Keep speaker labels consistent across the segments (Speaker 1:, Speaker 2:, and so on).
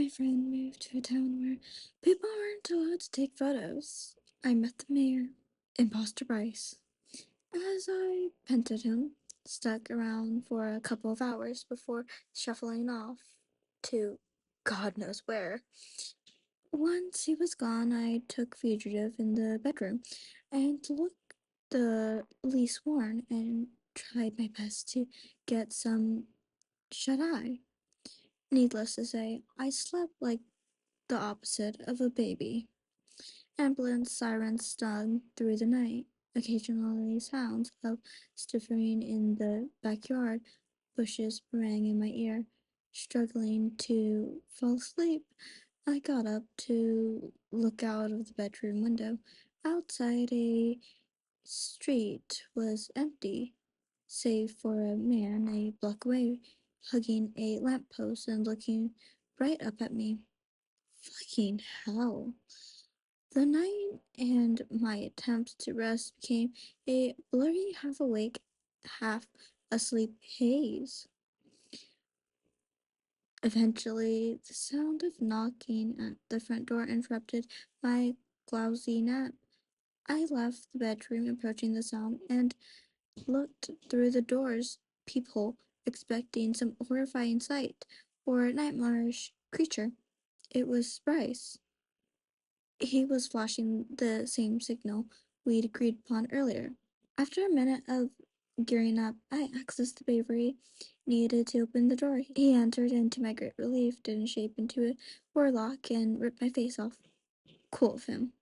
Speaker 1: my friend moved to a town where people aren't allowed to take photos. I met the mayor, Imposter Bryce. As I petted him, stuck around for a couple of hours before shuffling off to God knows where. Once he was gone, I took Fugitive in the bedroom and looked the least worn and tried my best to get some shut eye. Needless to say, I slept like the opposite of a baby. Ambulance sirens stung through the night. Occasionally sounds of sniffing in the backyard bushes rang in my ear. Struggling to fall asleep, I got up to look out of the bedroom window. Outside, a street was empty, save for a man a block away, hugging a lamppost and looking right up at me. Fucking hell. The night and my attempts to rest became a blurry, half awake, half asleep haze. Eventually, the sound of knocking at the front door interrupted my drowsy nap. I left the bedroom approaching the sound and looked through the door's peephole, expecting some horrifying sight or nightmarish creature. It was Bryce. He was flashing the same signal we'd agreed upon earlier. After a minute of gearing up, I accessed the bravery needed to open the door. He entered, and to my great relief, didn't shape into a warlock and rip my face off. Cool of him.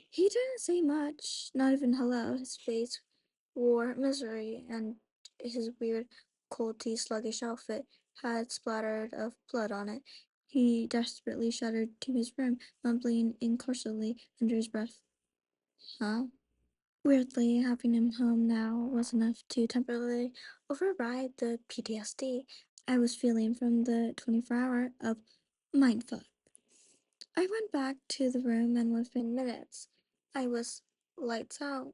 Speaker 1: He didn't say much, not even hello. His face wore misery, and his weird, colty, sluggish outfit had splattered of blood on it. He desperately shuddered to his room, mumbling incautiously under his breath. Huh? Weirdly, having him home now was enough to temporarily override the PTSD I was feeling from the 24-hour of mindfuck. I went back to the room, and within minutes, I was lights out.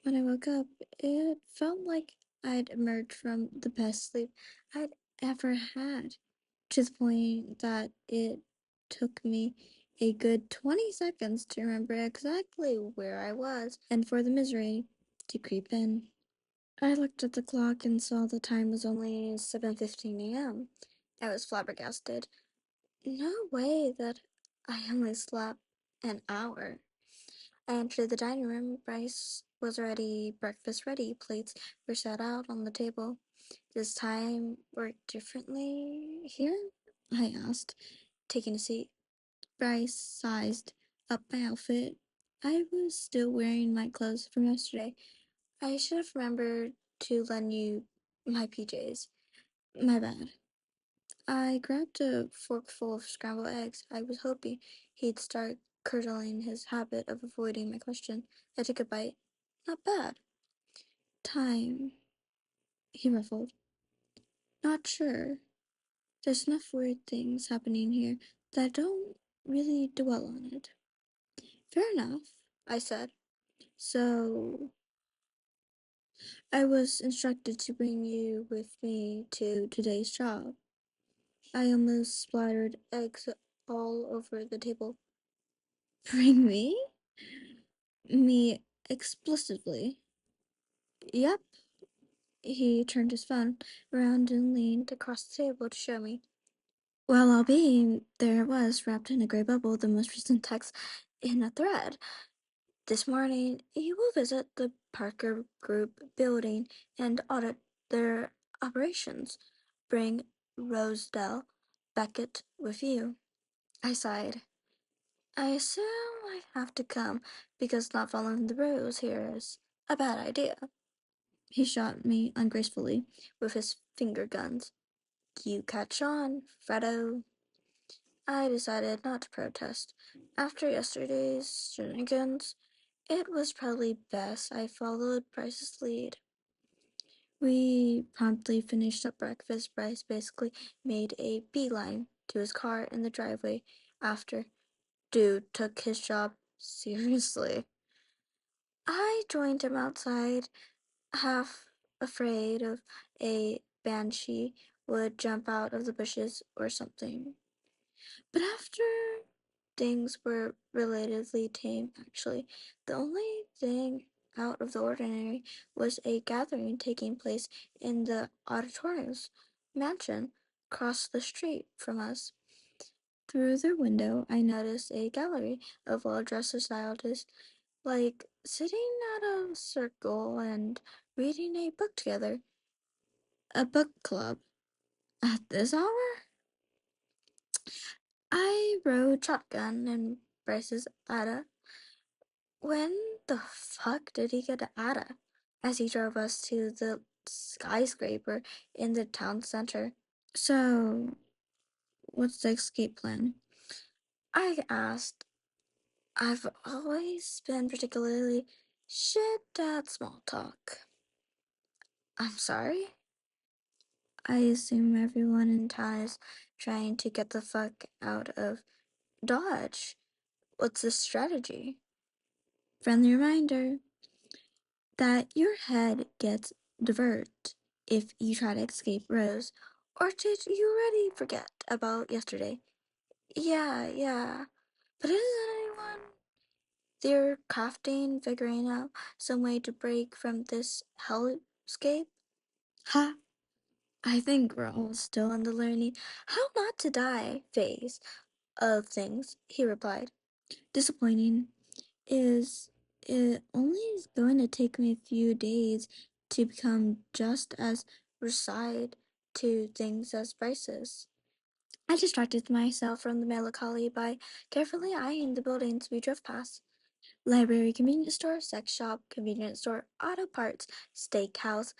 Speaker 1: When I woke up, it felt like I'd emerged from the best sleep I'd ever had, to the point that it took me a good 20 seconds to remember exactly where I was and for the misery to creep in. I looked at the clock and saw the time was only 7:15 a.m. I was flabbergasted. No way that I only slept an hour. I entered the dining room. Bryce was already breakfast ready. Plates were set out on the table. Does time work differently here? I asked, taking a seat. Bryce sized up my outfit. I was still wearing my clothes from yesterday. I should have remembered to lend you my PJs. My bad. I grabbed a forkful of scrambled eggs. I was hoping he'd start curdling his habit of avoiding my question. I took a bite. Not bad. Time, he ruffled. Not sure. There's enough weird things happening here that I don't really dwell on it. Fair enough, I said. So, I was instructed to bring you with me to today's job. I almost splattered eggs all over the table. Bring me? Me explicitly. Yep. He turned his phone around and leaned across the table to show me. Well, I'll be. There it was, wrapped in a gray bubble, the most recent text in a thread. This morning, you will visit the Parker Group building and audit their operations. Bring Rosedale Beckett with you. I sighed. I assume I have to come because not following the rules here is a bad idea. He shot me ungracefully with his finger guns. You catch on, Freddo. I decided not to protest. After yesterday's shenanigans, it was probably best I followed Bryce's lead. We promptly finished up breakfast. Bryce basically made a beeline to his car in the driveway after. Dude took his job seriously. I joined him outside, half afraid of a banshee would jump out of the bushes or something. But after things were relatively tame, actually, the only thing out of the ordinary was a gathering taking place in the auditorium's mansion across the street from us. Through the window, I noticed a gallery of well-dressed societies, like sitting at a circle and reading a book together. A book club. At this hour? I rode shotgun in Bryce's Ada. When the fuck did he get to Ada? As he drove us to the skyscraper in the town center. So, what's the escape plan? I asked. I've always been particularly shit at small talk. I'm sorry? I assume everyone in town is trying to get the fuck out of Dodge. What's the strategy? Friendly reminder that your head gets diverted if you try to escape Rose. Or did you already forget about yesterday? Yeah. But isn't anyone there crafting, figuring out some way to break from this hellscape? Ha! I think we're all still in the learning how not to die phase of things, he replied. Disappointing. Is it only is going to take me a few days to become just as resigned to things as Bryce's. I distracted myself from the melancholy by carefully eyeing the buildings we drove past. Library, convenience store, sex shop, convenience store, auto parts, steakhouse,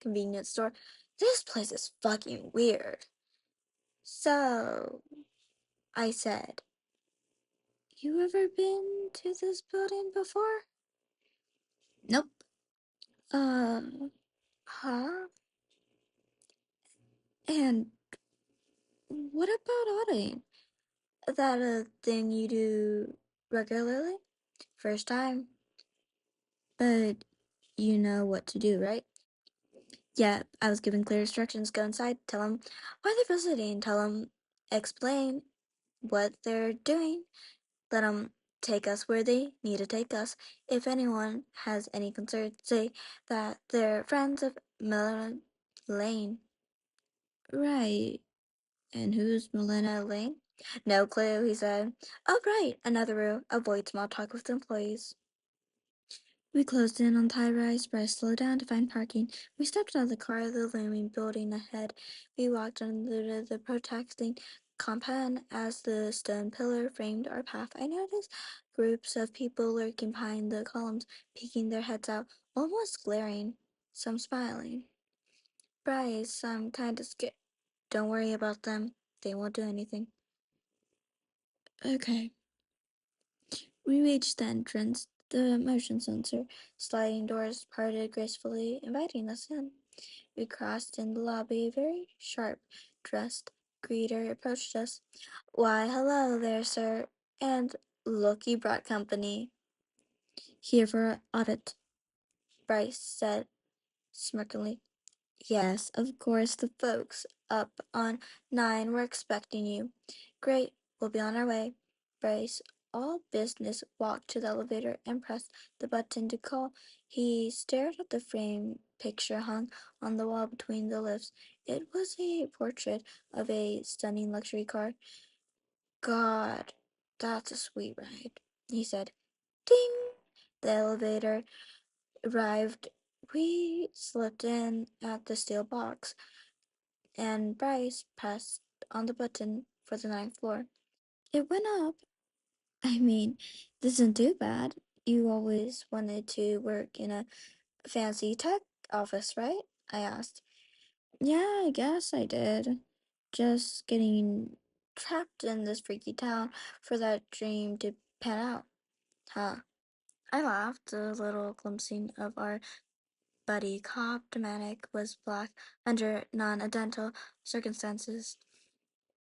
Speaker 1: convenience store. This place is fucking weird. So, I said, you ever been to this building before? Nope. Uh, huh? And what about auditing? That a thing you do regularly? First time. But you know what to do, right? Yeah, I was given clear instructions. Go inside, tell them why they're visiting, tell them, explain what they're doing, let them take us where they need to take us. If anyone has any concerns, say that they're friends of Melanie Lane. Right. And who's Melina Lane? No clue, he said. Oh, right, another rule. Avoid small talk with employees. We closed in on Thai Rice. Bryce slowed down to find parking. We stepped out of the car, the looming building ahead. We walked under the protecting compound as the stone pillar framed our path. I noticed groups of people lurking behind the columns, peeking their heads out, almost glaring, some smiling. Bryce, I'm kind of scared. Don't worry about them. They won't do anything. Okay. We reached the entrance. The motion sensor sliding doors parted gracefully, inviting us in. We crossed in the lobby. A very sharp-dressed greeter approached us. Why, hello there, sir. And look, you brought company. Here for an audit, Bryce said smirkingly. Yes, of course, the folks up on 9 were expecting you. Great, we'll be on our way. Bryce, all business, walked to the elevator and pressed the button to call. He stared at the framed picture hung on the wall between the lifts. It was a portrait of a stunning luxury car. God, that's a sweet ride, he said. Ding! The elevator arrived. We slipped in at the steel box, and Bryce pressed on the button for the ninth floor. It went up. I mean, this isn't too bad. You always wanted to work in a fancy tech office, right? I asked. Yeah, I guess I did. Just getting trapped in this freaky town for that dream to pan out. Huh. I laughed, a little glimpsing of our buddy cop. Dominic was black under non-identical circumstances.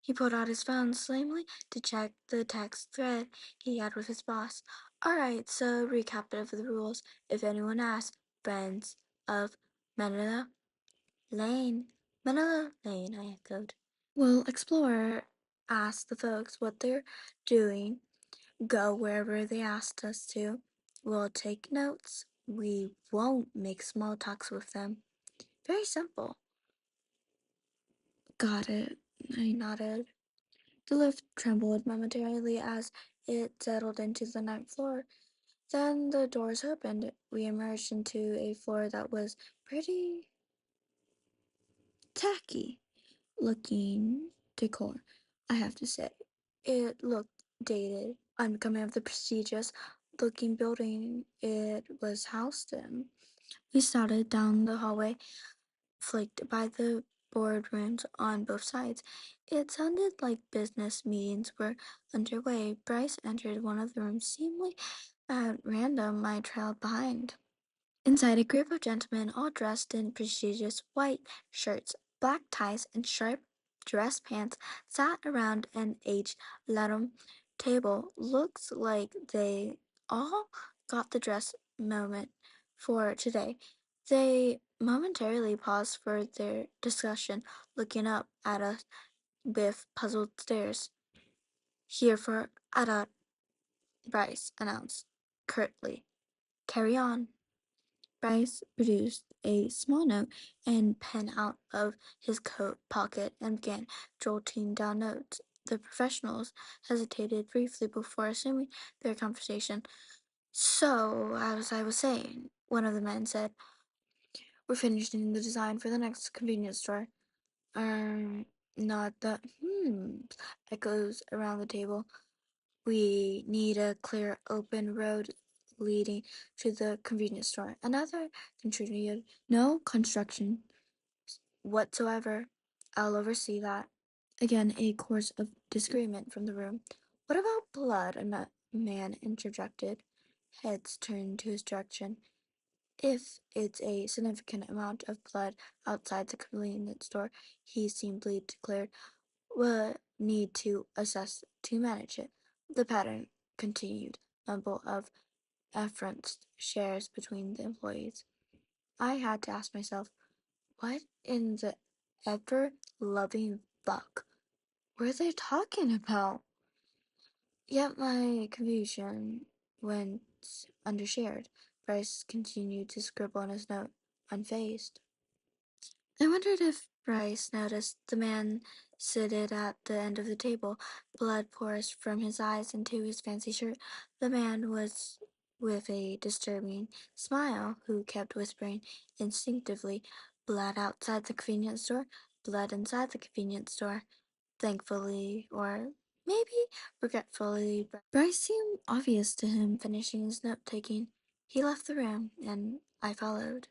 Speaker 1: He pulled out his phone slamily to check the text thread he had with his boss. Alright, so recap of the rules. If anyone asks, friends of Manila Lane. Manila Lane, I echoed. We'll explore ask the folks what they're doing, go wherever they asked us to. We'll take notes. We won't make small talks with them. Very simple. Got it. I nodded. The lift trembled momentarily as it settled into the ninth floor. Then the doors opened. We emerged into a floor that was pretty tacky looking decor, I have to say. It looked dated, unbecoming of the prestigious looking building it was housed in. We started down the hallway, flanked by the boardrooms on both sides. It sounded like business meetings were underway. Bryce entered one of the rooms seemingly at random. I trailed behind. Inside, a group of gentlemen, all dressed in prestigious white shirts, black ties, and sharp dress pants, sat around an age-laden table. Looks like they all got the dress moment for today. They momentarily paused for their discussion, looking up at us with puzzled stares. Here for Ada, Bryce announced curtly. Carry on. Bryce produced a small note and pen out of his coat pocket and began jotting down notes. The professionals hesitated briefly before assuming their conversation. So, as I was saying, one of the men said, we're finishing the design for the next convenience store. Not the echoes around the table. We need a clear, open road leading to the convenience store. Another contributed, no construction whatsoever. I'll oversee that. Again, a chorus of disagreement from the room. What about blood? A man interjected. Heads turned to his direction. If it's a significant amount of blood outside the convenience store, he simply declared, we'll need to assess to manage it. The pattern continued. Mumble of affronts shares between the employees. I had to ask myself, what in the ever loving fuck were they talking about? Yet my confusion went undershared. Bryce continued to scribble on his note, unfazed. I wondered if Bryce noticed the man seated at the end of the table. Blood pours from his eyes into his fancy shirt. The man was with a disturbing smile who kept whispering instinctively, blood outside the convenience store, blood inside the convenience store. Thankfully, or maybe regretfully, Bryce seemed obvious to him finishing his note taking. He left the room, and I followed.